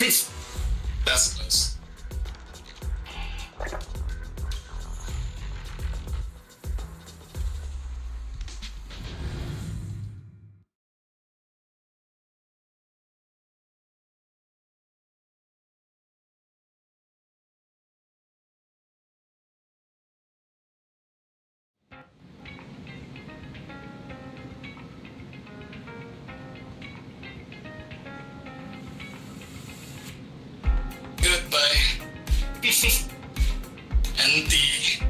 That's close. Goodbye. Auntie.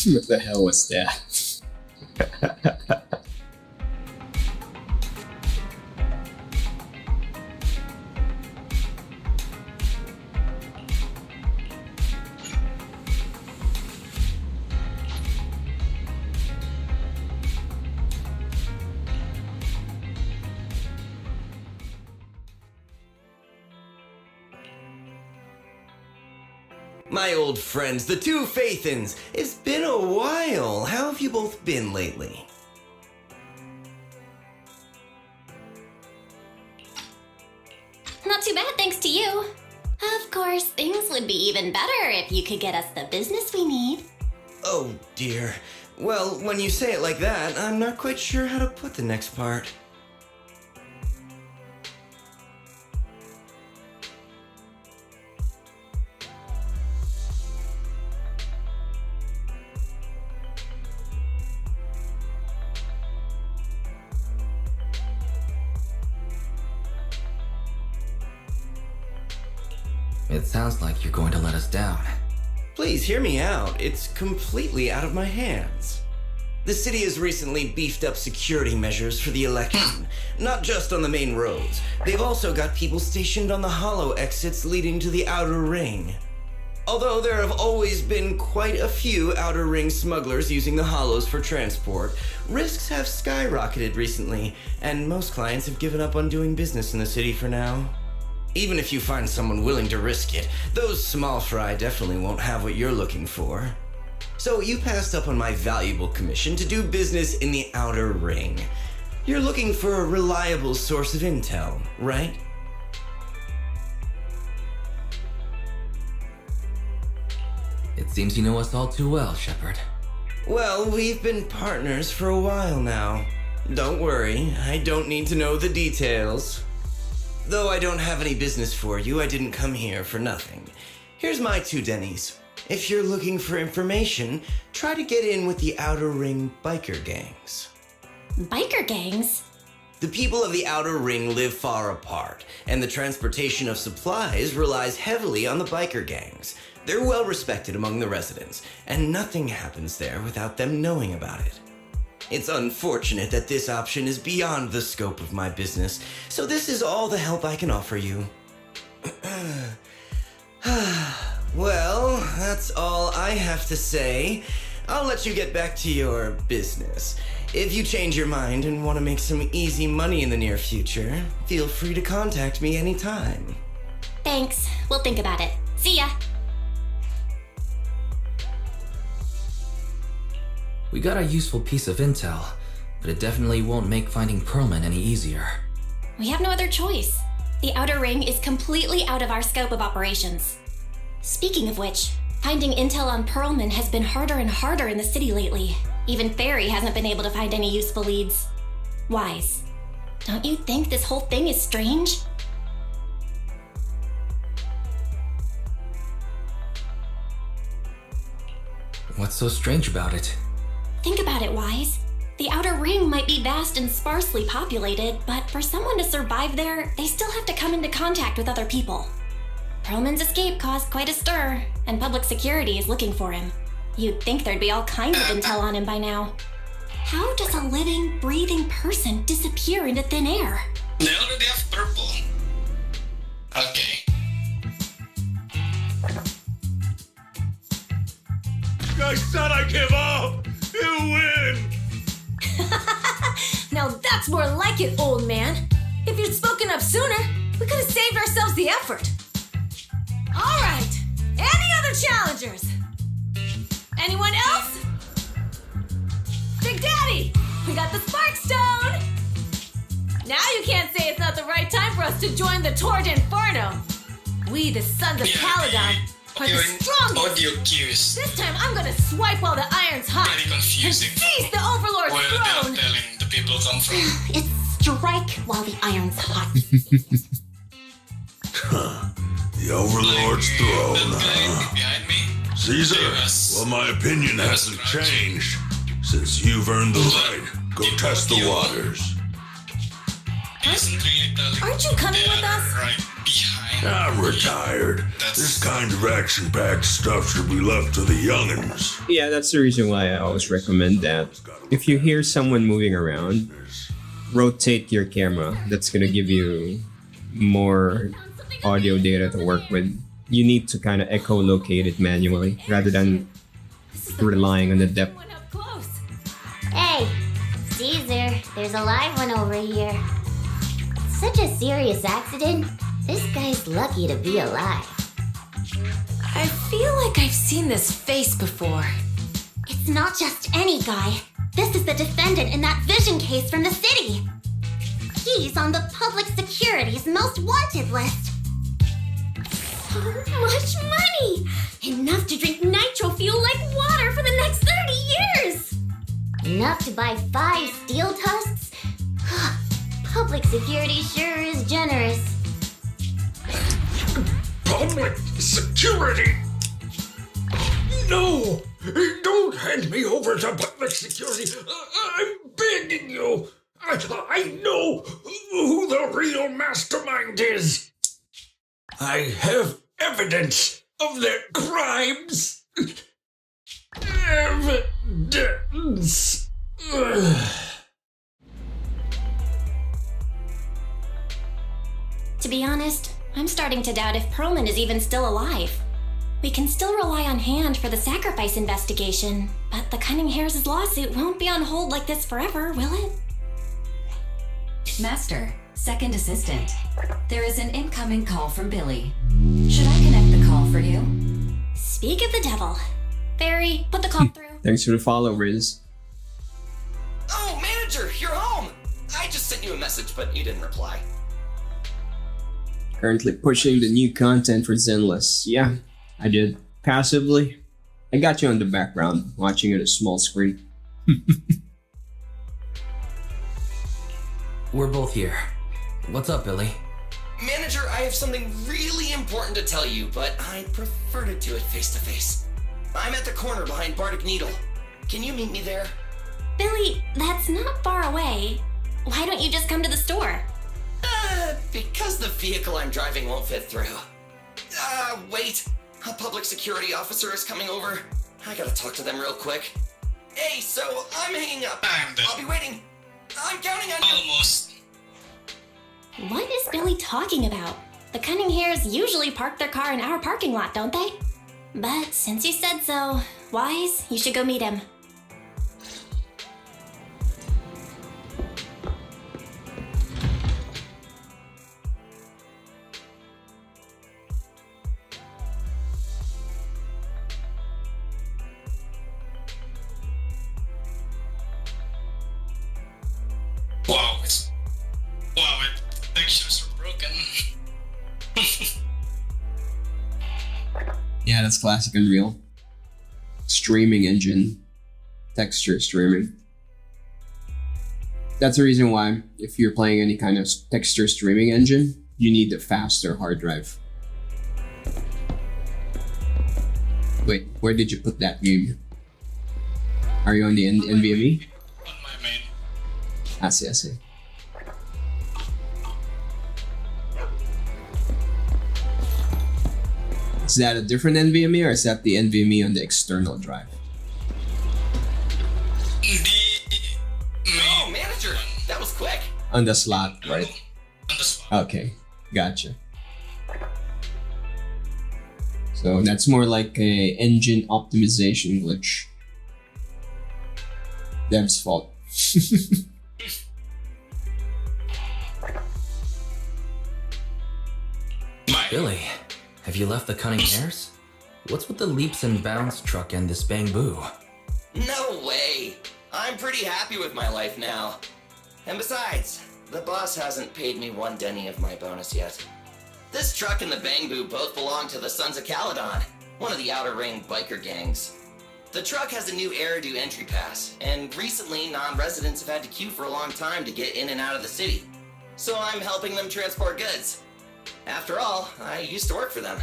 What the hell was that? My old friends, the two Faithins. It's been a while. How have you both been lately? Not too bad, thanks to you. Of course, things would be even better if you could get us the business we need. Oh, dear. Well, when you say it like that, I'm not quite sure how to put the next part. It sounds like you're going to let us down. Please hear me out. It's completely out of my hands. The city has recently beefed up security measures for the election, not just on the main roads. They've also got people stationed on the hollow exits leading to the outer ring. Although there have always been quite a few outer ring smugglers using the hollows for transport, risks have skyrocketed recently, and most clients have given up on doing business in the city for now. Even if you find someone willing to risk it, those small fry definitely won't have what you're looking for. So you passed up on my valuable commission to do business in the outer ring. You're looking for a reliable source of intel, right? It seems you know us all too well, Shepard. Well, we've been partners for a while now. Don't worry, I don't need to know the details. Though I don't have any business for you, I didn't come here for nothing. Here's my 2 Denny's. If you're looking for information, try to get in with the Outer Ring biker gangs. Biker gangs? The people of the Outer Ring live far apart, and the transportation of supplies relies heavily on the biker gangs. They're well respected among the residents, and nothing happens there without them knowing about it. It's unfortunate that this option is beyond the scope of my business, so this is all the help I can offer you. Well, that's all I have to say. I'll let you get back to your business. If you change your mind and want to make some easy money in the near future, feel free to contact me anytime. Thanks. We'll think about it. See ya. We got a useful piece of intel, but it definitely won't make finding Perlman any easier. We have no other choice. The Outer Ring is completely out of our scope of operations. Speaking of which, finding intel on Perlman has been harder and harder in the city lately. Even Ferry hasn't been able to find any useful leads. Wise, don't you think this whole thing is strange? What's so strange about it? Think about it, Wise. The Outer Ring might be vast and sparsely populated, but for someone to survive there, they still have to come into contact with other people. Perlman's escape caused quite a stir, and public security is looking for him. You'd think there'd be all kinds of intel on him by now. How does a living, breathing person disappear into thin air? They already have purple. Okay. I said I give up! You win! Now that's more like it, old man. If you'd spoken up sooner, We could have saved ourselves the effort. All right. Any other challengers? Anyone else? Big Daddy, we got the Spark Stone. Now you can't say it's not the right time for us to join the Tord Inferno. We, the Sons of Caledon, are the strongest. Audio cues. This time I'm gonna swipe while the iron's hot. Very confusing. And seize the Overlord's Where throne. they're telling the people come from. It's strike while the iron's hot. The Overlord's throne, That huh? guy behind me. Caesar, Yes. well, my opinion hasn't changed. Since you've earned the right, go test the waters. He isn't really telling. Aren't you coming with They're us? right behind. I'm retired. That's- This kind of action-packed stuff should be left to the young'uns. Yeah, that's the reason why I always recommend that. If you hear someone moving around, rotate your camera. That's gonna give you more audio data to work with. You need to kind of echolocate it manually rather than relying on the depth. One up close. Hey, Caesar, there's a live one over here. Such a serious accident. This guy's lucky to be alive. I feel like I've seen this face before. It's not just any guy. This is the defendant in that vision case from the city. He's on the public security's most wanted list. So much money! Enough to drink nitro fuel like water for the next 30 years! Enough to buy 5 steel tusks? Public security sure is generous. Public security? No! Don't hand me over to public security. I'm begging you. I know who the real mastermind is. I have evidence of their crimes. Evidence. To be honest, I'm starting to doubt if Perlman is even still alive. We can still rely on Hand for the sacrifice investigation, but the Cunning Hares' lawsuit won't be on hold like this forever, will it? Master, second assistant. There is an incoming call from Billy. Should I connect the call for you? Speak of the devil. Fairy, put the call through. Thanks for the follow, Riz. Oh, manager, you're home! I just sent you a message, but you didn't reply. Currently pushing the new content for Zenless. Yeah, I did. Passively. I got you on the background, watching it at a small screen. We're both here. What's up, Billy? Manager, I have something really important to tell you, but I'd prefer to do it face to face. I'm at the corner behind Bardic Needle. Can you meet me there? Billy, that's not far away. Why don't you just come to the store? Because the vehicle I'm driving won't fit through. Wait. A public security officer is coming over. I gotta talk to them real quick. Hey, so I'm hanging up. I'm dead. I'll be waiting. I'm counting on you. Almost. What is Billy talking about? The Cunning Hares usually park their car in our parking lot, don't they? But since you said so, Wise, you should go meet him. Wow, textures are broken. Yeah, that's classic Unreal. Streaming engine. Texture streaming. That's the reason why, if you're playing any kind of texture streaming engine, you need a faster hard drive. Wait, where did you put that game? Are you on the NVMe? On my main. I see, I see. Is that a different NVMe or is that the NVMe on the external drive? Oh, manager, that was quick. On the slot, right? On the spot. Okay, gotcha. So that's more like a engine optimization glitch. Dev's fault. Billy, have you left the cunning hares? What's with the leaps and bounds truck and this bamboo? No way! I'm pretty happy with my life now. And besides, the boss hasn't paid me one denny of my bonus yet. This truck and the bamboo both belong to the Sons of Caledon, one of the Outer Ring biker gangs. The truck has a new Eridu entry pass, and recently non-residents have had to queue for a long time to get in and out of the city. So I'm helping them transport goods. After all, I used to work for them.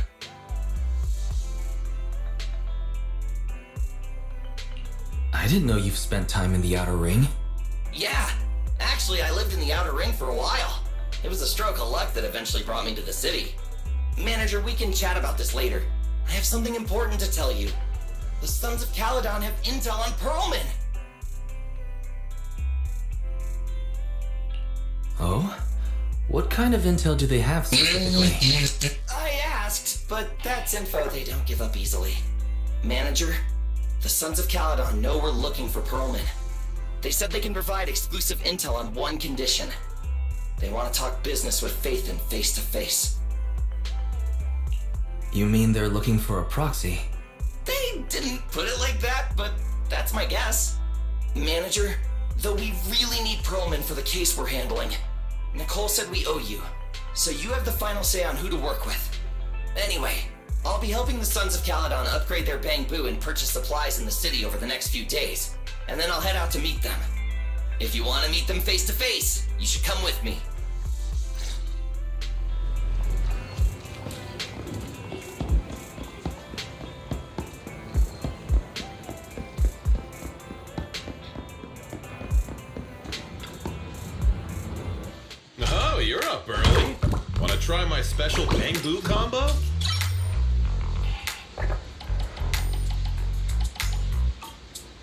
I didn't know you've spent time in the Outer Ring. Yeah, actually I lived in the Outer Ring for a while. It was a stroke of luck that eventually brought me to the city. Manager, we can chat about this later. I have something important to tell you. The Sons of Caledon have intel on Pearlman. Oh? What kind of intel do they have specifically? I asked, but that's info they don't give up easily. Manager, the Sons of Caledon know we're looking for Pearlman. They said they can provide exclusive intel on one condition. They want to talk business with Faith and face to face. You mean they're looking for a proxy? They didn't put it like that, but that's my guess. Manager, though we really need Pearlman for the case we're handling, Nicole said we owe you, so you have the final say on who to work with. Anyway, I'll be helping the Sons of Caledon upgrade their bamboo and purchase supplies in the city over the next few days, and then I'll head out to meet them. If you want to meet them face to face, you should come with me. Oh, you're up early. Want to try my special bamboo combo?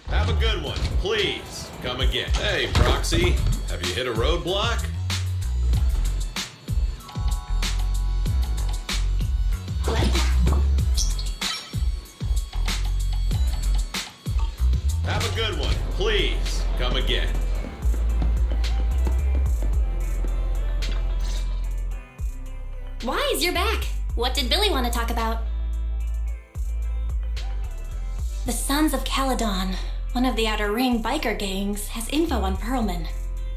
Have a good one, please. Come again. Hey, Proxy, have you hit a roadblock? Have a good one, please. Come again. Wise, you're back. What did Billy want to talk about? The Sons of Caledon, one of the Outer Ring biker gangs, has info on Pearlman,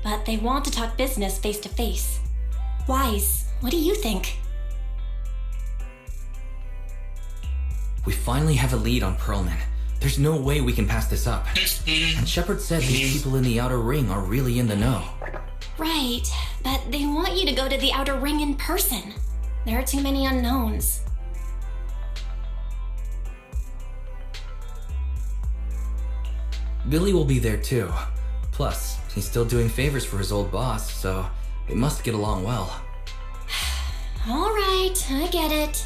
but they want to talk business face to face. Wise, what do you think? We finally have a lead on Pearlman. There's no way we can pass this up. And Shepard said these people in the Outer Ring are really in the know. Right, but they want you to go to the Outer Ring in person. There are too many unknowns. Billy will be there too. Plus, he's still doing favors for his old boss, so they must get along well. All right, I get it.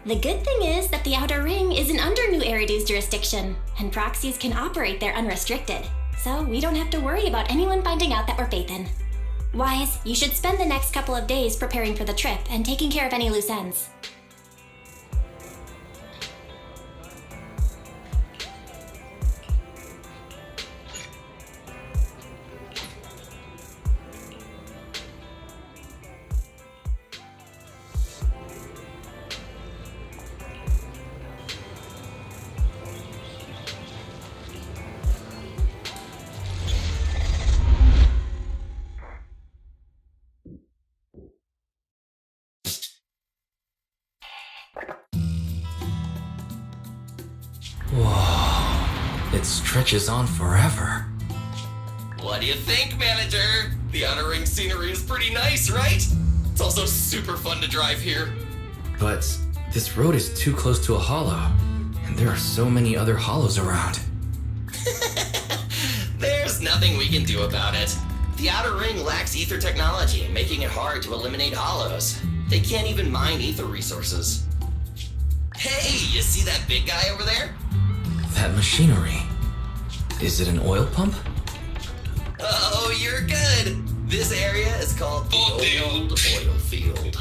The good thing is that the Outer Ring isn't under New Eridu's jurisdiction, and proxies can operate there unrestricted, so we don't have to worry about anyone finding out that we're Faithin. Wise, you should spend the next couple of days preparing for the trip and taking care of any loose ends. Whoa, it stretches on forever. What do you think, Manager? The Outer Ring scenery is pretty nice, right? It's also super fun to drive here. But this road is too close to a hollow, and there are so many other hollows around. There's nothing we can do about it. The Outer Ring lacks ether technology, making it hard to eliminate hollows. They can't even mine ether resources. Hey, you see that big guy over there? That machinery. Is it an oil pump? Oh, you're good. This area is called the Old Oil Field.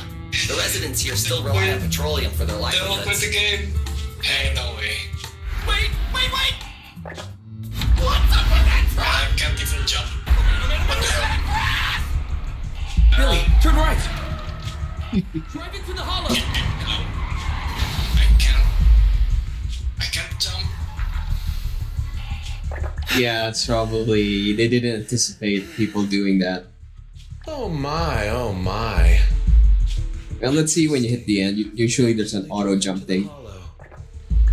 The residents here still rely on petroleum for their livelihoods. Don't quit the game. Hey, no way. Wait! What's up with that truck? I can't even jump. Billy, turn right! Drive into the hollow. I can't jump. Yeah, it's probably they didn't anticipate people doing that. Oh my, oh my. Well, let's see when you hit the end. Usually there's an auto jump thing.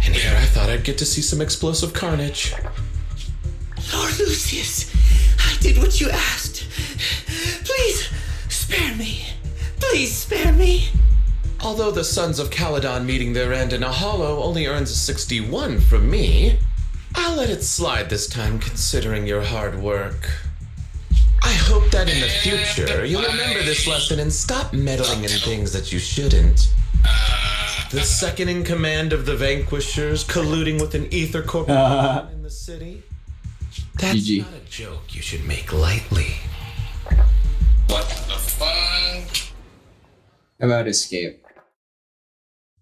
And here I thought I'd get to see some explosive carnage. Lord Lucius, I did what you asked. Please, spare me. Please spare me. Although the Sons of Caledon meeting their end in a hollow only earns a 61 from me, I'll let it slide this time considering your hard work. I hope that in the future you'll remember this lesson and stop meddling in things that you shouldn't. The second in command of the Vanquishers colluding with an ether corporation in the city? That's GG. not a joke you should make lightly. What the fuck? How about escape?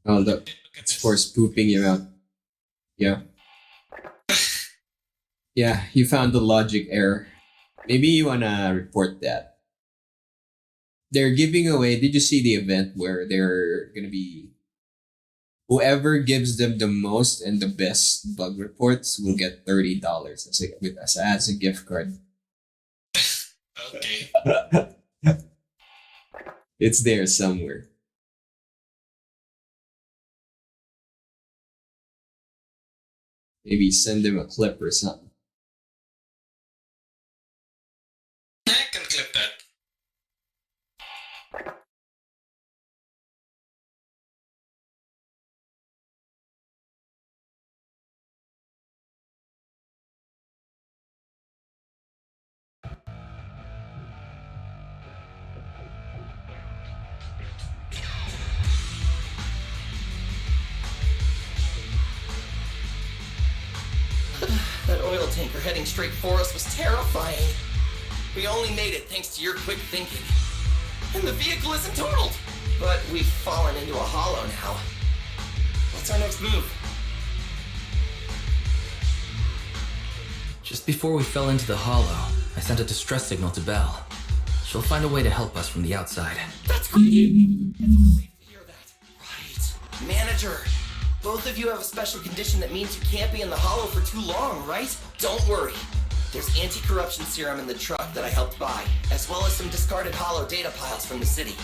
Oh, look. It's for spooping you out. Yeah. Yeah, you found the logic error. Maybe you wanna report that. They're giving away. Did you see the event where they're gonna be. Whoever gives them the most and the best bug reports will get $30 as a gift card. Okay. It's there somewhere. Maybe send them a clip or something. I can clip that. That oil tanker heading straight for us was terrifying. We only made it thanks to your quick thinking. And the vehicle isn't totaled. But we've fallen into a hollow now. What's our next move? Just before we fell into the hollow, I sent a distress signal to Belle. She'll find a way to help us from the outside. That's great. It's a relief to hear that. Right. Manager, both of you have a special condition that means you can't be in the hollow for too long, right? Don't worry. There's anti-corruption serum in the truck that I helped buy, as well as some discarded hollow data piles from the city.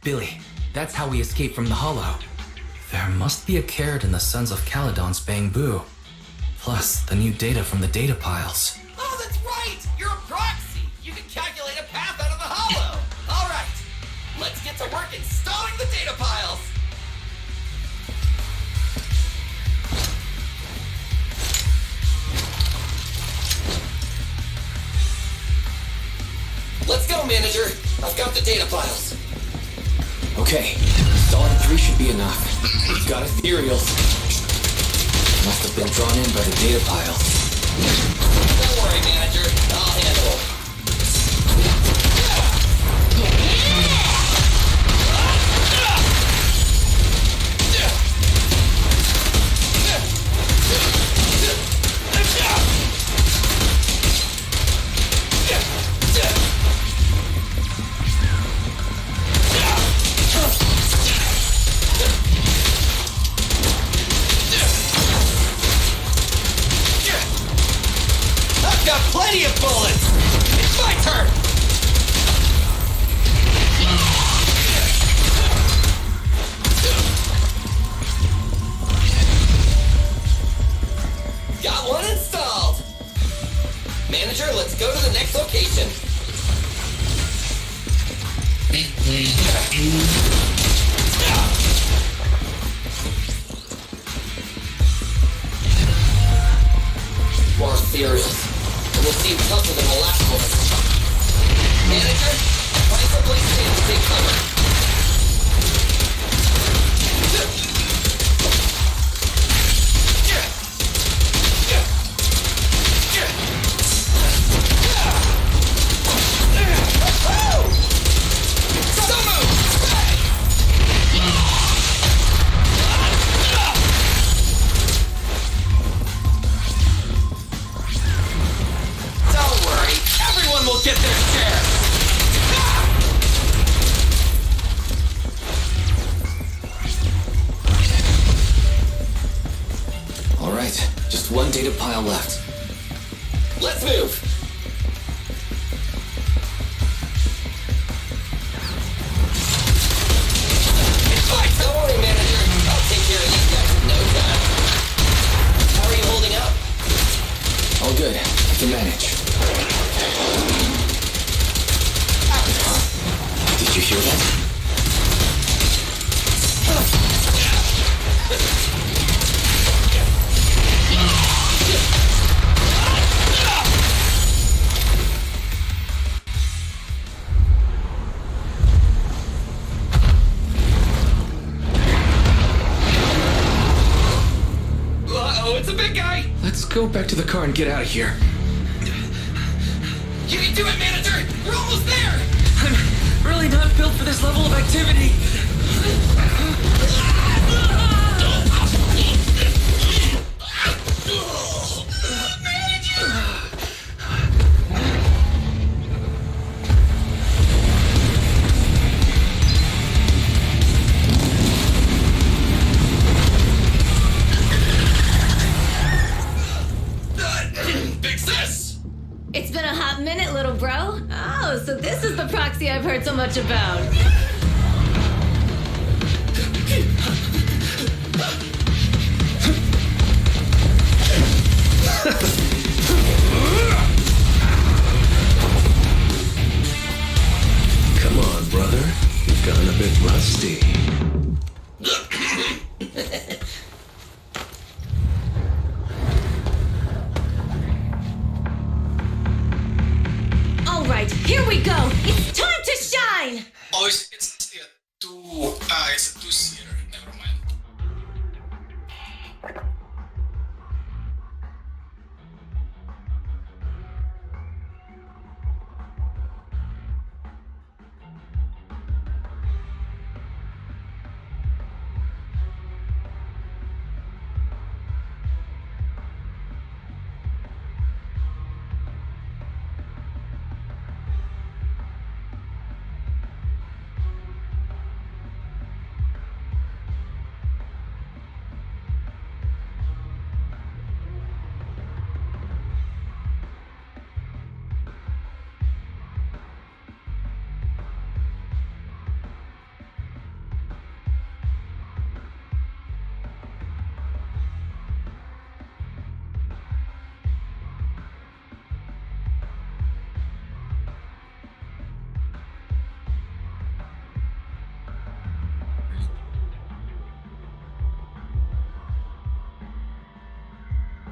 Billy, that's how we escape from the hollow. There must be a carrot in the Sons of Caledon's bamboo. Plus, the new data from the data piles. Oh, that's right! You're a proxy! You can calculate a path out of the hollow! Alright, let's get to work installing the data piles! Let's go, manager! I've got the data piles. Okay, installing 3 should be enough. We've got ethereals. Must have been drawn in by the data piles. Don't worry, manager. I'll handle it. Got plenty of bullets! It's my turn! Got one installed! Manager, let's go to the next location. More ethereals. It will seem tougher than the last one. Manager, find someplace safe to take cover. Get their share! Did you hear that? Uh-oh, it's a big guy! Let's go back to the car and get out of here. You can do it, manager! We're almost there! I'm really not built for this level of activity. Fix this! It's been a hot minute, little bro. Oh, so this is the proxy I've heard so much about. Come on, brother. You've gotten a bit rusty. All right, here we go. It's time to shine. Oh, it's a two-seater. Never mind.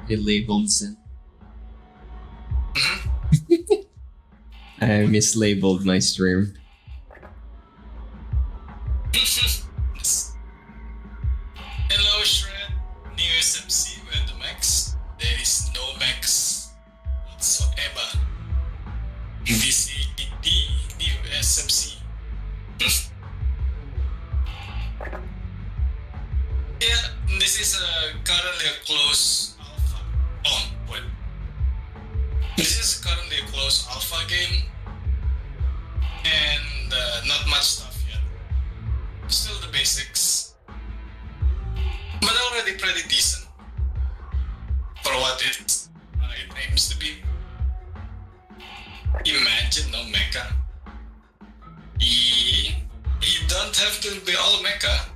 It labeled Zen. I mislabeled my stream. Hello, Shred. New SMC with the max. There is no max whatsoever. This is the new SMC. Yeah, this is currently a close alpha. Oh, wait. This is currently a close alpha game. And not much stuff yet. Still the basics. But already pretty decent. For what it aims to be. Imagine no mecha. You don't have to be all mecha.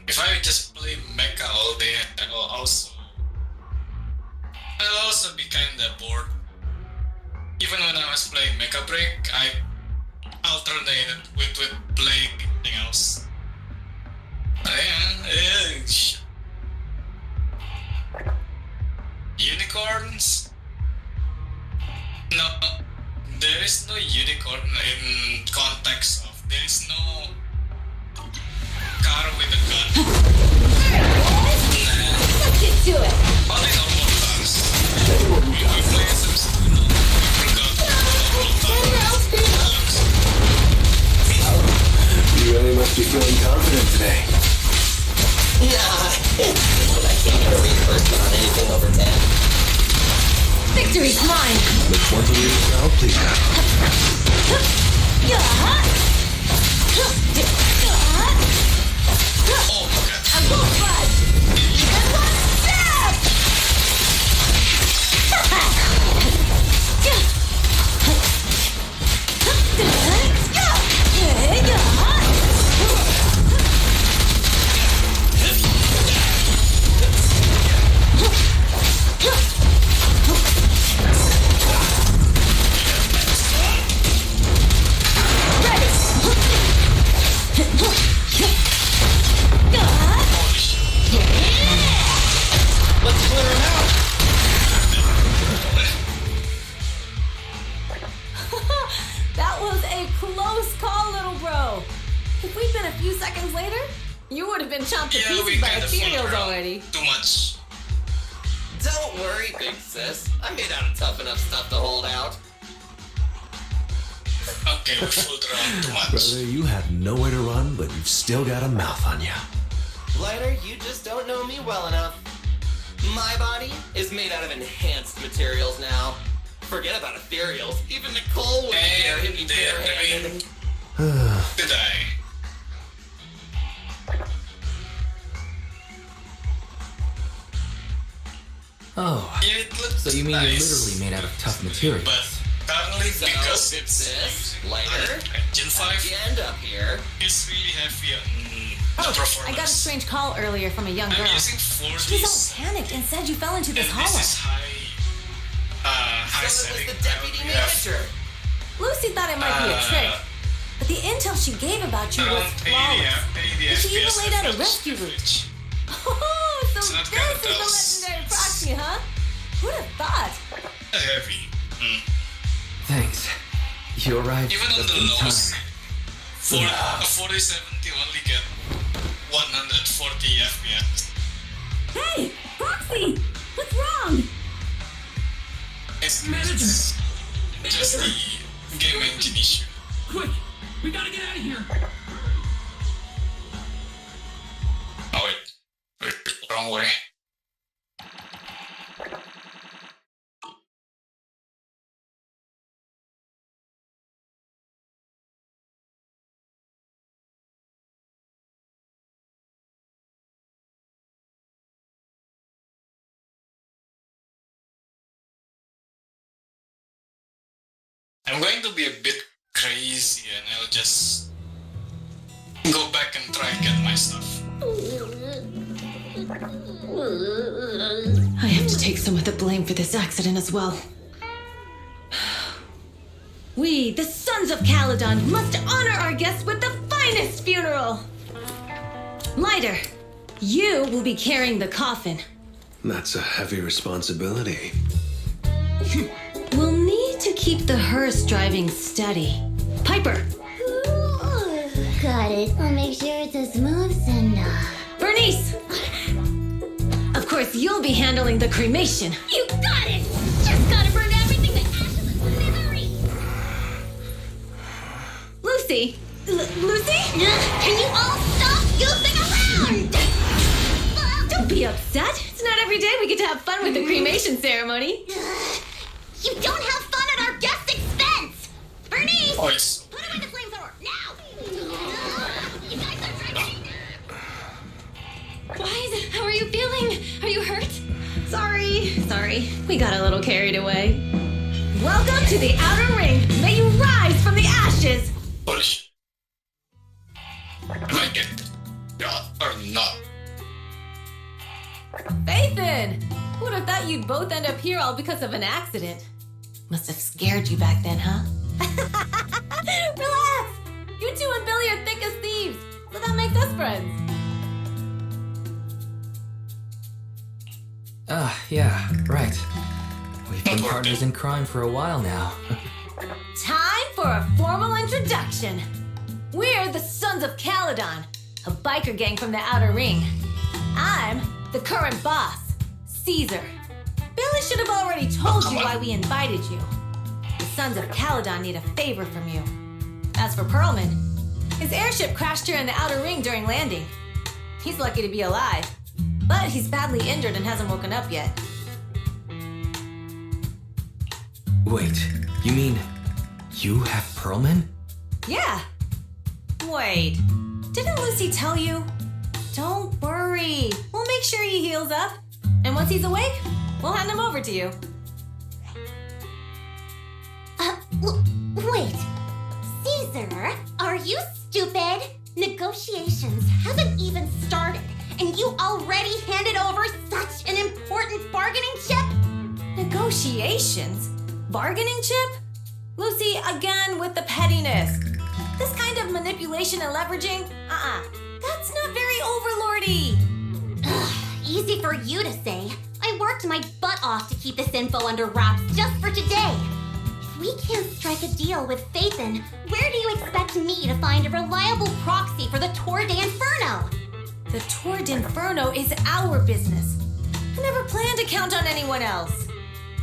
If I just play mecha all day, I'll also be kinda bored. Even when I was playing Mecha Break, I alternated with playing anything else. Unicorns? No, there is no unicorn in context of there is no car with a gun. Let's get to it. Only normal cars. We play some You really must be feeling confident today. Nah, but I can't get a reimbursement on anything over 10. Victory's mine. Which one to leave us out, please? I won't budge. Even one step. clear him out. That was a close call, little bro. If we'd been a few seconds later, you would have been chomped to pieces by ethereals already. Too much. Don't worry, big sis. I'm made out of tough enough stuff to hold out. Okay, we fooled around too much. Brother, you have nowhere to run, but you've still got a mouth on you. Lighter, you just don't know me well enough. My body is made out of enhanced materials now. Forget about ethereals. Even Nicole wouldn't dare hit me barehanded. Did I? Oh, Yeah, it looks so you mean nice. you're literally made out of tough materials? But apparently So, because big it's sis, lighter, Gen how'd 5, you end up here? it's really heavy on the I performance. got a strange call earlier from a young girl. I'm using She was 40s. all panicked and said you fell into this And hollow. this is high So it setting. was the deputy We have manager. Lucy thought it might be a trick, but the intel she gave about you was around 80, flawless. 80 And she even FPS laid out a average. rescue route. Oh, so It's not this gonna is the tell. legendary proxy, huh? Who'd have thought? Heavy. Thanks. You arrived Even on just the in time. lows, for a 4070 only get 140 FPS. Hey, Proxy! What's wrong? It's just the game engine issue. Quick! We gotta get out of here! Oh wait, wrong way. I'm going to be a bit crazy and I'll just go back and try and get my stuff. I have to take some of the blame for this accident as well. We, the Sons of Caledon, must honor our guests with the finest funeral! Lighter, you will be carrying the coffin. That's a heavy responsibility. We'll need to keep the hearse driving steady. Piper, Got it. I'll make sure it's as smooth and Bernice! Of course, you'll be handling the cremation. You got it! Just gotta burn everything to ashes and smithereens! Lucy? Lucy? Can you all stop goofing around? Don't be upset. It's not every day we get to have fun with the cremation ceremony. You don't have fun at our guest expense! Bernice! Boys. Put him in the flamethrower, now! You guys are drinking! Wise, how are you feeling? Are you hurt? Sorry. We got a little carried away. Welcome to the Outer Ring. May you rise from the ashes. Push. Am I get got or not? Fathan! Who would have thought you'd both end up here all because of an accident? Must have scared you back then, huh? Relax! You two and Billy are thick as thieves, so that makes us friends. Yeah, right. We've been partners in crime for a while now. Time for a formal introduction. We're the Sons of Caledon, a biker gang from the Outer Ring. I'm the current boss, Caesar. Billy should have already told you why we invited you. The Sons of Caledon need a favor from you. As for Pearlman, his airship crashed here in the Outer Ring during landing. He's lucky to be alive, but he's badly injured and hasn't woken up yet. Wait, you mean you have Pearlman? Yeah. Wait, didn't Lucy tell you? Don't worry. We'll make sure he heals up. And once he's awake, we'll hand him over to you. Wait. Caesar, are you stupid? Negotiations haven't even started, and you already handed over such an important bargaining chip? Negotiations? Bargaining chip? Lucy, again with the pettiness. This kind of manipulation and leveraging, that's not very overlordy. easy for you to say. I worked my butt off to keep this info under wraps just for today. If we can't strike a deal with Phaethon, where do you expect me to find a reliable proxy for the Tour d'Inferno? The Tour d'Inferno is our business. I never planned to count on anyone else.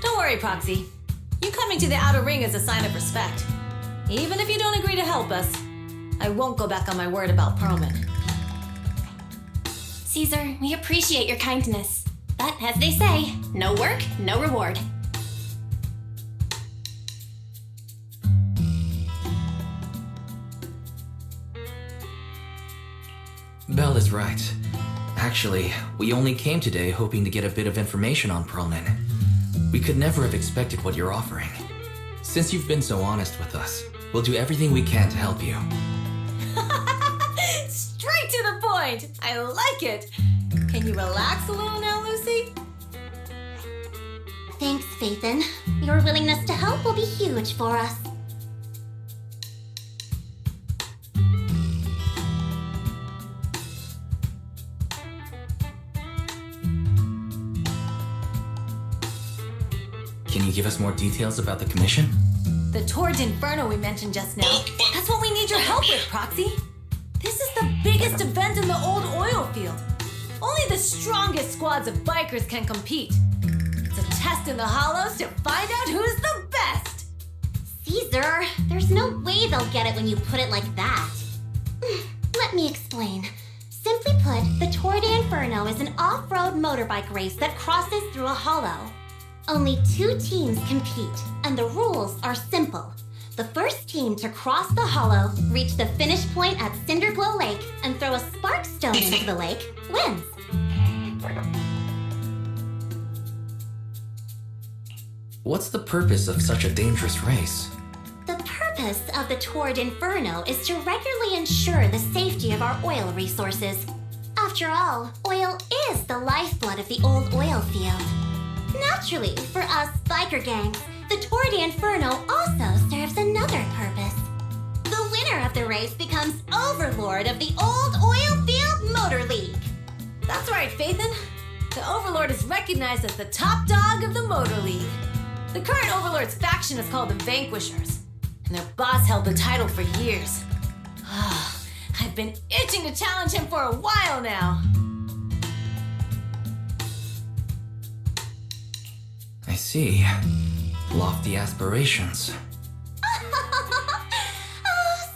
Don't worry, Proxy. You coming to the Outer Ring is a sign of respect. Even if you don't agree to help us, I won't go back on my word about Perlman. Caesar, we appreciate your kindness. But as they say, no work, no reward. Belle is right. Actually, we only came today hoping to get a bit of information on Perlman. We could never have expected what you're offering. Since you've been so honest with us, we'll do everything we can to help you. Straight to the point! I like it! Can you relax a little now, Lucy? Thanks, Phaethon. Your willingness to help will be huge for us. Can you give us more details about the commission? The Tour d'Inferno we mentioned just now. That's what we need your help with, Proxy. This is the biggest event in the old oil field. Only the strongest squads of bikers can compete. It's a test in the hollows to find out who's the best. Caesar, there's no way they'll get it when you put it like that. Let me explain. Simply put, the Tour d'Inferno is an off-road motorbike race that crosses through a hollow. Only 2 teams compete, and the rules are simple. The first team to cross the hollow, reach the finish point at Cinderglow Lake, and throw a spark stone into the lake wins. What's the purpose of such a dangerous race? The purpose of the Tour d'Inferno is to regularly ensure the safety of our oil resources. After all, oil is the lifeblood of the old oil field. Naturally, for us biker gangs, the Tour d'Inferno also serves another purpose. The winner of the race becomes overlord of the old oil field motor league. That's right, Phaethon. The Overlord is recognized as the top dog of the Motor League. The current Overlord's faction is called the Vanquishers, and their boss held the title for years. I've been itching to challenge him for a while now. I see. Lofty aspirations. Oh,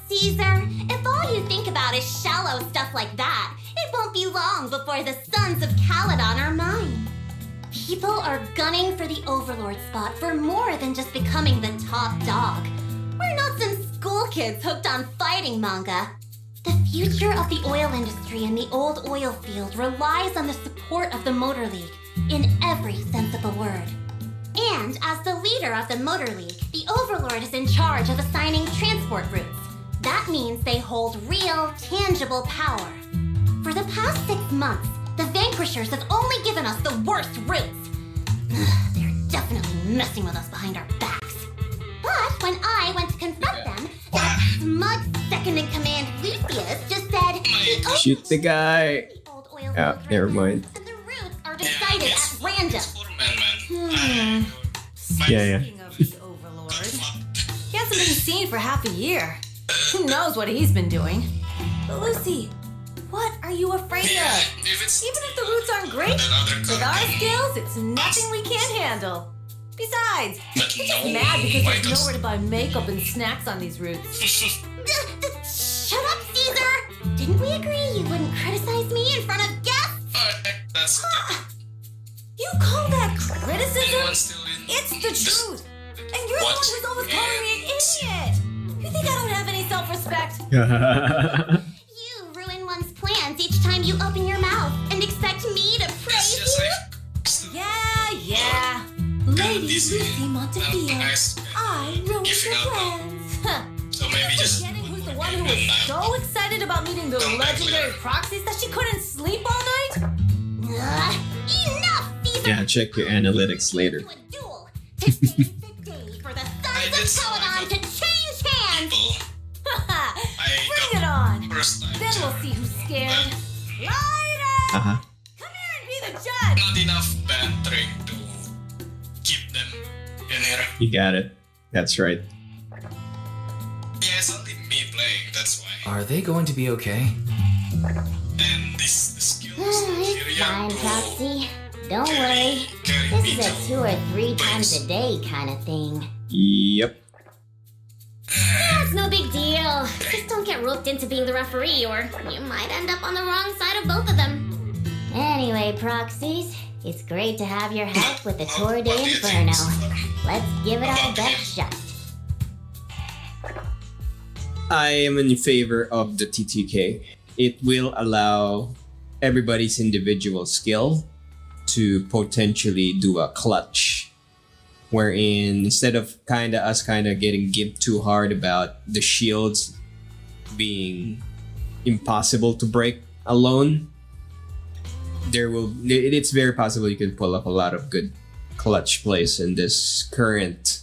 Caesar, if all you think about is shallow stuff like that, it won't be long before the sons of Caledon are mine. People are gunning for the Overlord spot for more than just becoming the top dog. We're not some school kids hooked on fighting manga. The future of the oil industry in the old oil field relies on the support of the Motor League, in every sense of the word. And as the leader of the Motor League, the Overlord is in charge of assigning transport routes. That means they hold real, tangible power. For the past 6 months, the Vanquishers have only given us the worst routes. They're definitely messing with us behind our backs. But when I went to confront them, that smug second-in-command Lucius just said, Shoot the guy. Oh, never mind. And the routes are decided at random. Yeah. Speaking of the Overlord, he hasn't been seen for half a year. Who knows what he's been doing? But Lucy, what are you afraid of? Even if the routes aren't great, with our skills, it's nothing we can't handle. Besides, he's just mad because there's nowhere to buy makeup and snacks on these routes. Shut up, Caesar! Didn't we agree you wouldn't criticize me in front of guests? You call that criticism? It's the truth. And you're the one who's always calling me an idiot. You think I don't have any self-respect? You ruin one's plans each time you open your mouth and expect me to praise you? Yeah. Lady Lucy Montefiore, I ruined your plans. So maybe just Forgetting who's the one who was so excited about meeting the legendary proxies that she couldn't sleep all night? Enough, Caesar! Yeah, check your analytics later. Today's the day for the sons of Caledon to change hands! Bring it on! Then we'll see who's scared. Lighter! Uh-huh. Come here and be the and trying to keep them in here. You got it. That's right. Yeah, it's only me playing, that's why. Are they going to be okay? And the skills here It's fine, Proxy. Don't carry worry. me This is a 2 or 3 times a day kind of thing. Yep. That's no big deal. Just don't get roped into being the referee, or you might end up on the wrong side of both of them. Anyway, Proxies, it's great to have your help with the Tour de Inferno. Let's give it our best shot. I am in favor of the TTK. It will allow everybody's individual skill to potentially do a clutch, wherein instead of us getting gimped too hard about the shields being impossible to break alone, it's very possible you can pull up a lot of good clutch plays in this current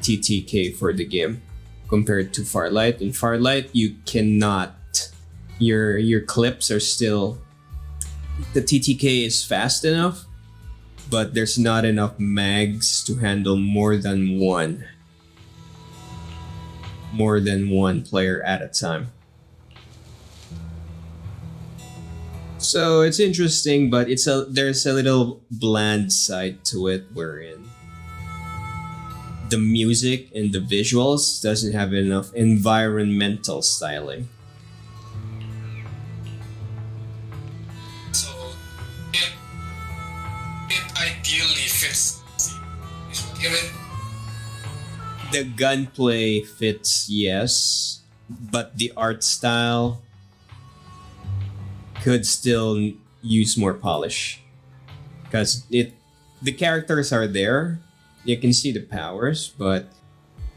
TTK for the game compared to Farlight. In Farlight, you cannot. Your clips are still. The TTK is fast enough, but there's not enough mags to handle more than one player at a time. So it's interesting, but there's a little bland side to it, wherein the music and the visuals doesn't have enough environmental styling. So it ideally fits. Is what you mean? The gunplay fits, yes, but the art style could still use more polish, because the characters are there, you can see the powers, but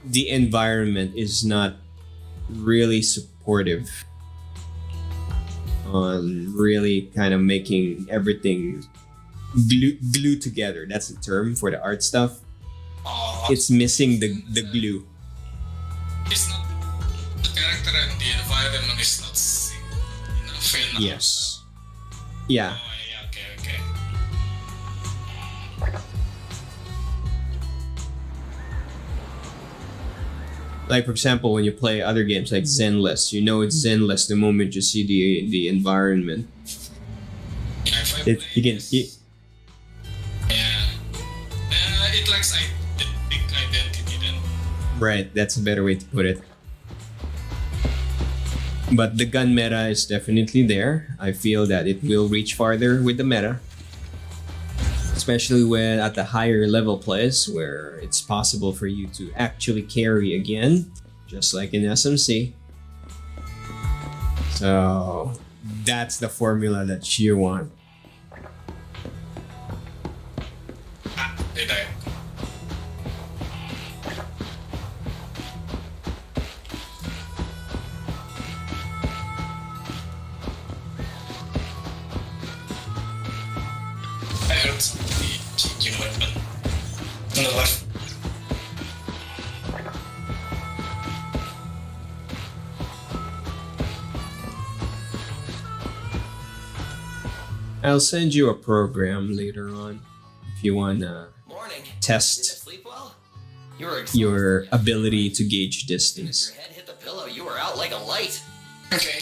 the environment is not really supportive on really kind of making everything glue together. That's the term for the art stuff. It's missing the glue. It's not the character and the environment is not enough. Yes. Yeah. Oh, yeah, okay. Like, for example, when you play other games like Zenless, you know it's Zenless the moment you see the environment. Yeah, if I it lacks identity then. Right, that's a better way to put it. But the gun meta is definitely there. I feel that it will reach farther with the meta, especially when at the higher level plays where it's possible for you to actually carry again, just like in SMC. So that's the formula that you want. They died. I heard somebody changing weapon on the left. I'll send you a program later on if you want to test Sleep well? You were your ability to gauge distance. Your head hit the pillow. You were out like a light. Okay.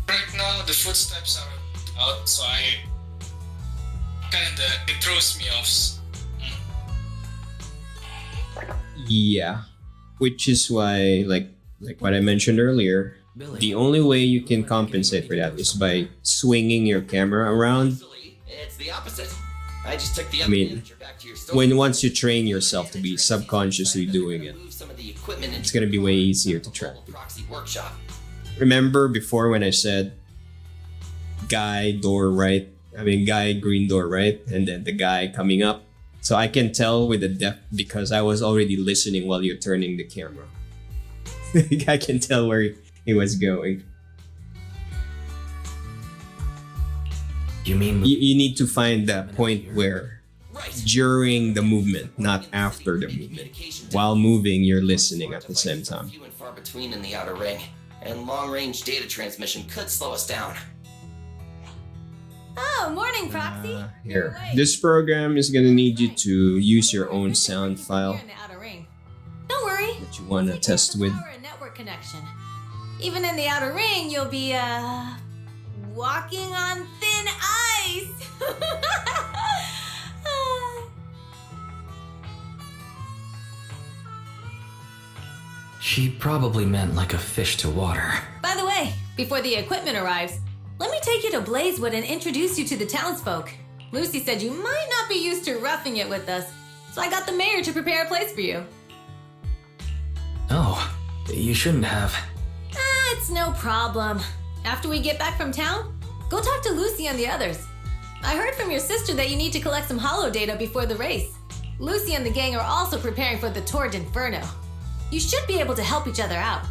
Right now the footsteps are out, so it throws me off. Yeah, which is why, like what I mentioned earlier, the only way you can compensate for that is by swinging your camera around. It's the opposite. I just took the back to your store. Once you train yourself to be subconsciously doing it, it's gonna be way easier to track. Proxy workshop. Remember before when I said guy green door right, and then the guy coming up? So I can tell with the depth because I was already listening while you're turning the camera. I can tell where he was going. You mean you need to find that point where during the movement, not after the movement. While moving, you're listening at the same time. Few and far between in the outer ring, and long-range data transmission could slow us down. Oh, morning, Proxy. Here, this program is gonna need you to use your own sound file In the outer ring. Don't worry. that you wanna test with. Power and network connection. Even in the outer ring, you'll be walking on thin ice. She probably meant like a fish to water. By the way, before the equipment arrives, let me take you to Blazewood and introduce you to the townsfolk. Lucy said you might not be used to roughing it with us, so I got the mayor to prepare a place for you. Oh, you shouldn't have. It's no problem. After we get back from town, go talk to Lucy and the others. I heard from your sister that you need to collect some holo data before the race. Lucy and the gang are also preparing for the Torrid Inferno. You should be able to help each other out.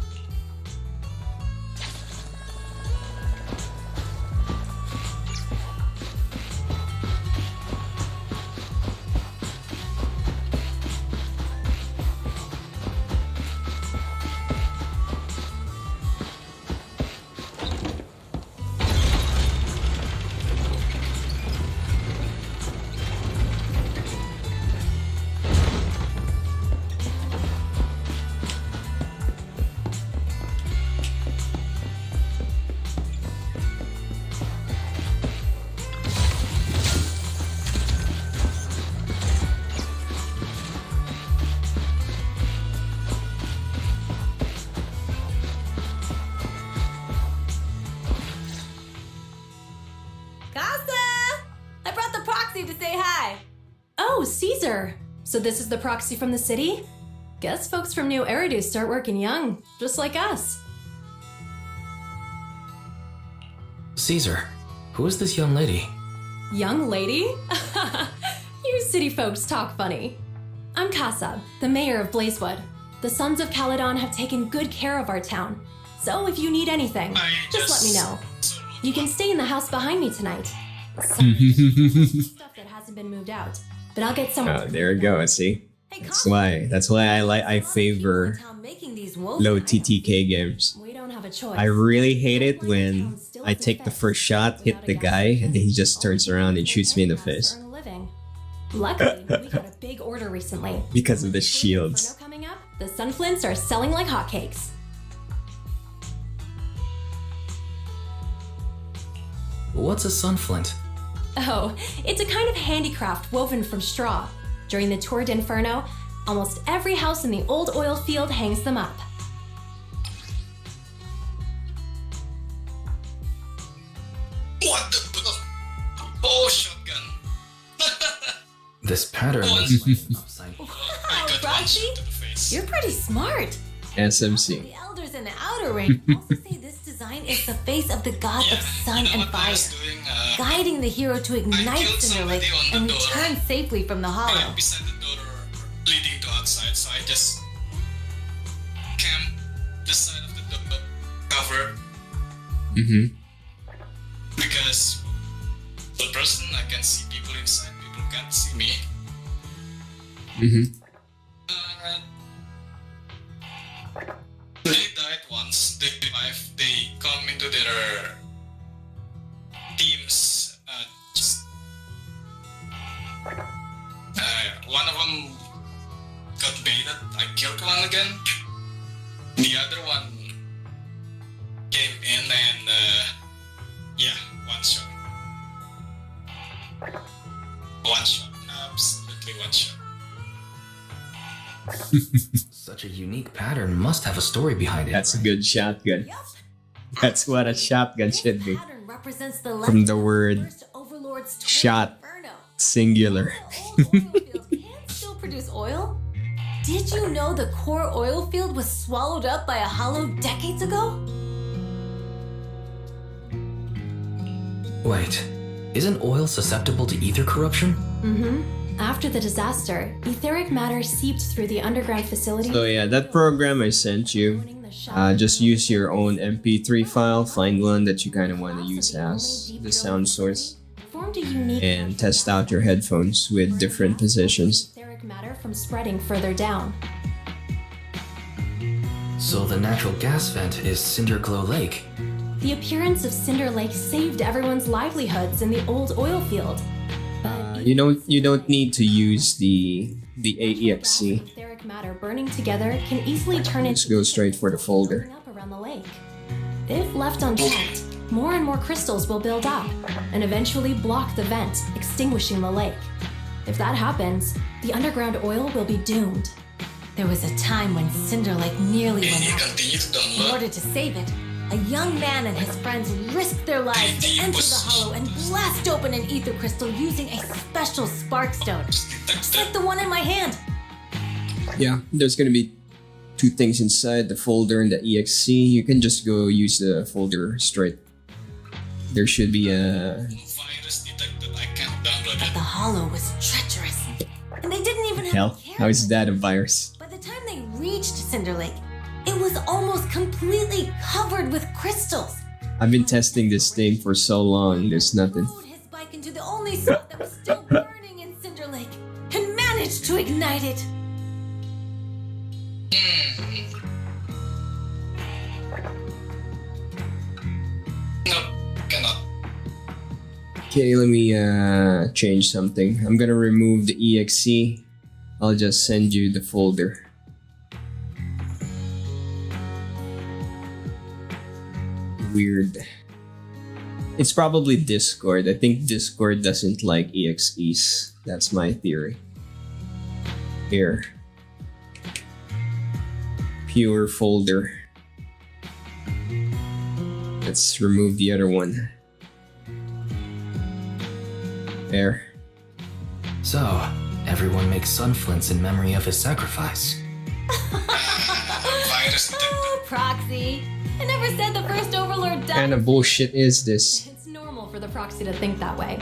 To say hi. Oh, Caesar! So this is the proxy from the city? Guess folks from New Eridu start working young, just like us. Caesar, who is this young lady? Young lady? You city folks talk funny. I'm Kasab, the mayor of Blazewood. The Sons of Caledon have taken good care of our town. So if you need anything, just let me know. You can stay in the house behind me tonight. Stuff that hasn't been moved out, but I'll get someone. Oh, there you go. See, that's why I favor low TTK games. We don't have a choice. I really hate it when I take the first shot, hit the guy, and then he just turns around and shoots me in the face. Luckily, we got a big order recently. Because of the shields. Coming up, the Sunflints are selling like hotcakes. What's a sunflint? Oh, it's a kind of handicraft woven from straw. During the Torrid Inferno, almost every house in the old oil field hangs them up. What the? Oh, shotgun. This pattern is like upside. Wow, Proxy, you're pretty smart. SMC. The elders in the outer ring also say this design is the face of the god of sun and fire, guiding the hero to ignite Cinderlick and return safely from the hollow. Beside the door leading to outside, so I just camp the side of the door cover. Because the person I can see people inside, people can't see me. They died once. They revive. They come into their teams. One of them got baited. I killed one again. The other one came in and one shot. One shot. Absolutely one shot. Such a unique pattern must have a story behind it. That's a good shotgun. Yep. That's what a shotgun should be. Pattern represents the From the word first Overlord's Torrid shot, Inferno. singular. The old oil field can still produce oil? Did you know the core oil field was swallowed up by a hollow decades ago? Wait, isn't oil susceptible to ether corruption? After the disaster, etheric matter seeped through the underground facility. So yeah, that program I sent you, just use your own MP3 file, find one that you kind of want to use as the sound source. formed a unique and test out your headphones with different positions. etheric matter from spreading further down. So the natural gas vent is Cinderglow Lake. The appearance of Cinder Lake saved everyone's livelihoods in the old oil field. But You don't need to use the AEXC. etheric matter burning together can easily turn Let's into go straight for the folder. building up around the lake. If left unchecked, more and more crystals will build up and eventually block the vent, extinguishing the lake. If that happens, the underground oil will be doomed. There was a time when Cinder Lake nearly And went you out. continue to In download. order to save it, a young man and his friends risked their lives to enter the hollow and blast open an ether crystal using a special spark stone. Just like the one in my hand. Yeah, there's gonna be two things inside, the folder and the EXC. You can just go use the folder straight. There should be a... Virus detected. I can't download But it. the hollow was treacherous. And they didn't even have Hell, to care how is for that a it. virus? By the time they reached Cinder Lake, it was almost completely covered with crystals. I've been testing this thing for so long, there's nothing. Rode his bike into the only spot that was still burning in Cinder Lake and managed to ignite it. No, cannot. Okay, let me change something. I'm gonna remove the EXE. I'll just send you the folder. Weird. It's probably Discord. I think Discord doesn't like EXEs. That's my theory. Here. Pure folder. Let's remove the other one. There. So, everyone makes sunflints in memory of his sacrifice. Virus detected. Oh, Proxy. I never said the first Overlord What died. kind of bullshit is this? It's normal for the proxy to think that way.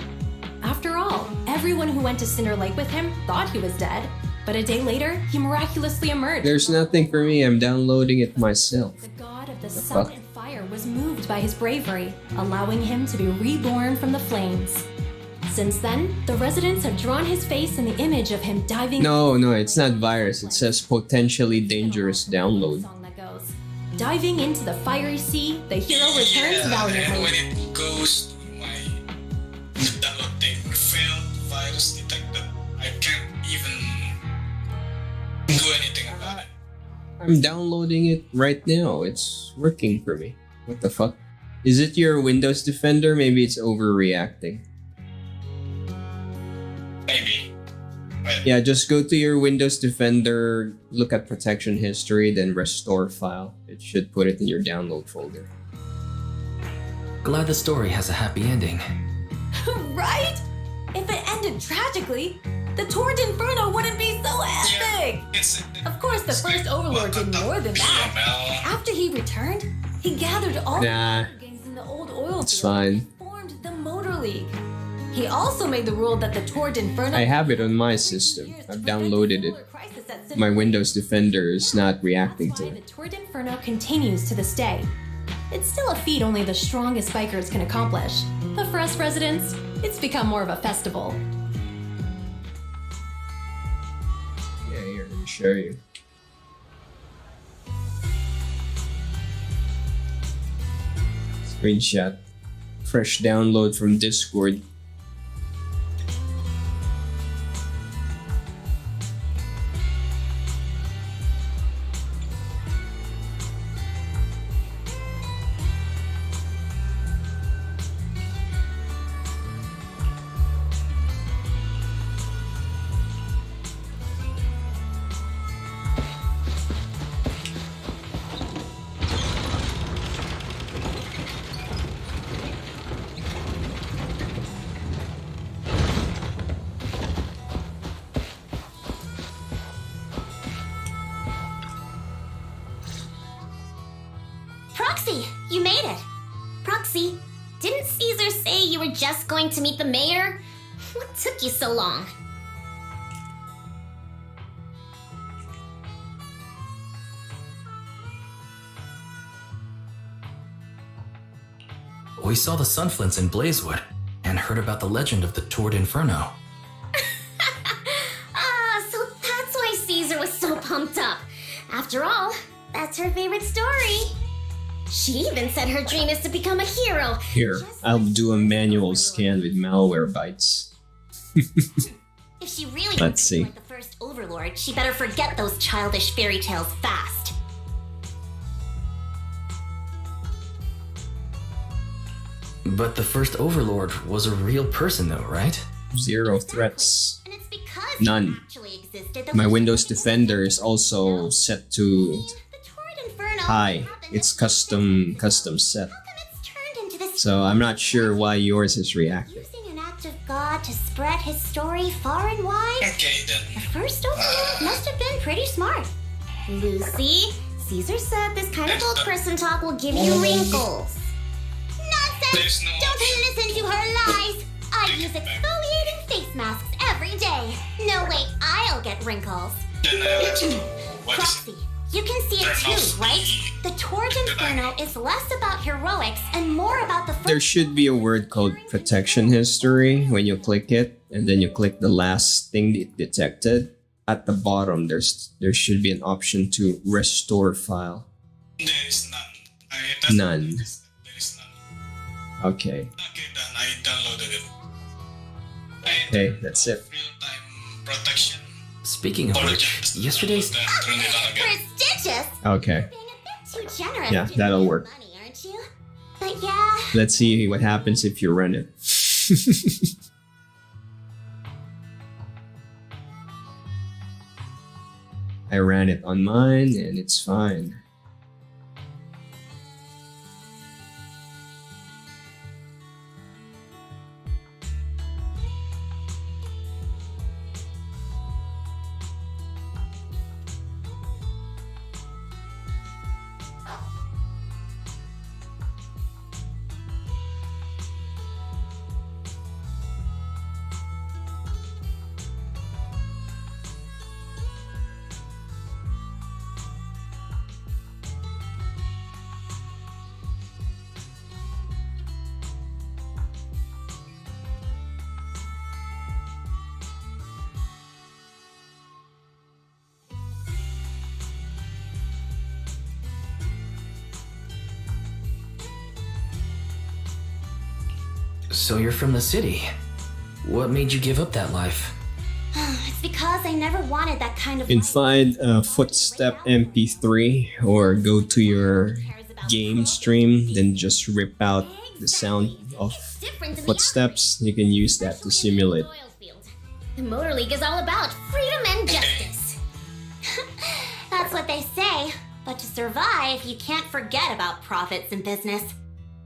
After all, everyone who went to Cinder Lake with him thought he was dead, but a day later, he miraculously emerged. There's nothing for me. I'm downloading it myself. The god of the The sun fuck? and fire was moved by his bravery, allowing him to be reborn from the flames. Since then, the residents have drawn his face in the image of him diving. No, it's not virus. It says potentially dangerous download. Song that goes, diving into the fiery sea, the hero returns And when valiantly. it goes to my download thing, failed virus detected. I can't even do anything about it. I'm downloading it right now. It's working for me. What the fuck? Is it your Windows Defender? Maybe it's overreacting. Maybe. But Yeah, just go to your Windows Defender, look at protection history, then restore file. It should put it in your download folder. Glad the story has a happy ending. Right? If it ended tragically, the Torrent Inferno wouldn't be so epic. it's Of course, the first Overlord did more than that. PML. After he returned, he gathered all Nah, the games in the old oil it's field fine. and formed the Motor League. He also made the rule that the Torrent Inferno. I have it on my system. I've downloaded it. My Windows Defender is not reacting to Why it. the Torrent Inferno continues to this day. It's still a feat only the strongest bikers can accomplish, but for us residents, it's become more of a festival. Yeah, here, let me show you. Screenshot. Fresh download from Discord. Proxy, you made it. Proxy, didn't Caesar say you were just going to meet the mayor? What took you so long? We saw the sunflints in Blazewood, and even heard about the legend of the Tour d'Inferno. So that's why Caesar was so pumped up. After all, that's her favorite story. She even said her dream is to become a hero. Here, I'll do a manual scan with malware bytes. If she really Let's wants to see. be like the first overlord, she better forget those childish fairy tales fast. But the first Overlord was a real person though, right? Zero threats. And it's because None. he actually existed that My we Windows can't Defender is also set to The Torrid Inferno high. happened It's to- custom set. How come it's turned into this So I'm not sure why yours is reactive. using an act of God to spread his story far and wide? Okay The then. first overlord must have been pretty smart. Lucy, Caesar said this kind of old person talk will give you wrinkles. There's Nonsense! no Don't option. listen to her lies! I use exfoliating face masks every day. No way I'll get wrinkles. Then I'll let you know. What is Proxy, you can see it Turn off too, right? The Torrid Inferno is less about heroics and more about the There first should be a word called protection history when you click it, and then you click the last thing it detected. At the bottom, there should be an option to restore file. There is none. That's None. There is none. Okay, Okay then, I downloaded it. okay, that's it. Real-time protection. Speaking of which, yesterday's... Then turn it on again. prestigious. Okay, Being a bit too generous. Yeah, to that'll your work. Money, aren't you? But yeah, let's see what happens if you run it. I ran it on mine and it's fine. So you're from the city. What made you give up that life? it's because I never wanted that kind of You can life. find a footstep MP3 or go to your game stream, then just rip out the sound of Different in the footsteps. You can use that to simulate. oil field. The Motor League is all about freedom and justice. That's what they say. But to survive, you can't forget about profits in business.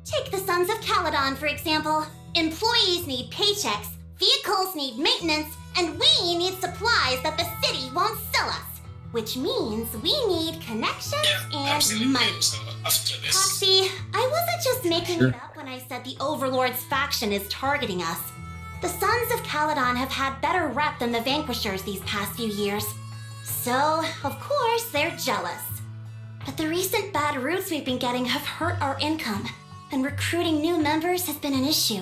Take the Sons of Caledon, for example. Employees need paychecks, vehicles need maintenance, and we need supplies that the city won't sell us. Which means we need connections Yeah, and absolutely. money. So after this, Proxy, I wasn't just making Sure. it up when I said the Overlord's faction is targeting us. The Sons of Caledon have had better rep than the Vanquishers these past few years. So, of course, they're jealous. But the recent bad routes we've been getting have hurt our income, and recruiting new members has been an issue.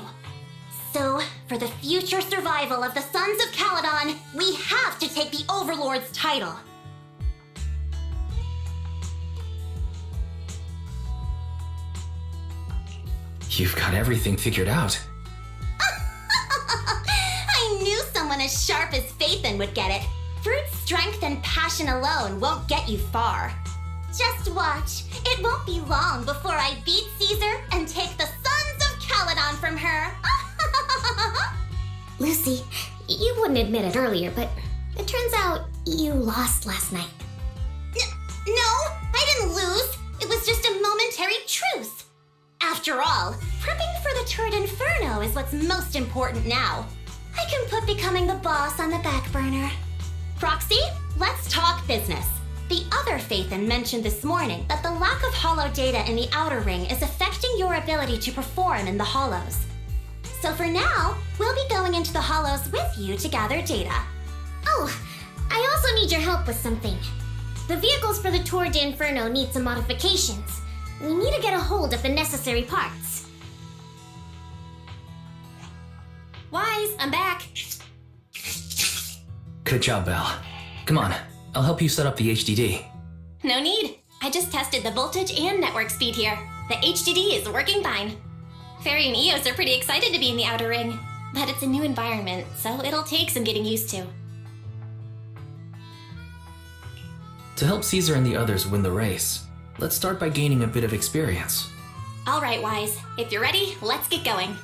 So, for the future survival of the Sons of Caledon, we have to take the Overlord's title. You've got everything figured out. I knew someone as sharp as Phaethon would get it. Brute strength and passion alone won't get you far. Just watch. It won't be long before I beat Caesar and take the Sons of Caledon from her. Lucy, you wouldn't admit it earlier, but it turns out you lost last night. No, I didn't lose. It was just a momentary truce. After all, prepping for the Turd Inferno is what's most important now. I can put becoming the boss on the back burner. Proxy, let's talk business. The other Phaethon mentioned this morning that the lack of hollow data in the outer ring is affecting your ability to perform in the hollows. So for now, we'll be going into the hollows with you to gather data. Oh, I also need your help with something. The vehicles for the Tour d'Inferno need some modifications. We need to get a hold of the necessary parts. Wise, I'm back. Good job, Val. Come on, I'll help you set up the HDD. No need. I just tested the voltage and network speed here. The HDD is working fine. Fairy and Eos are pretty excited to be in the Outer Ring, but it's a new environment, so it'll take some getting used to. To help Caesar and the others win the race, let's start by gaining a bit of experience. All right, Wise. If you're ready, let's get going.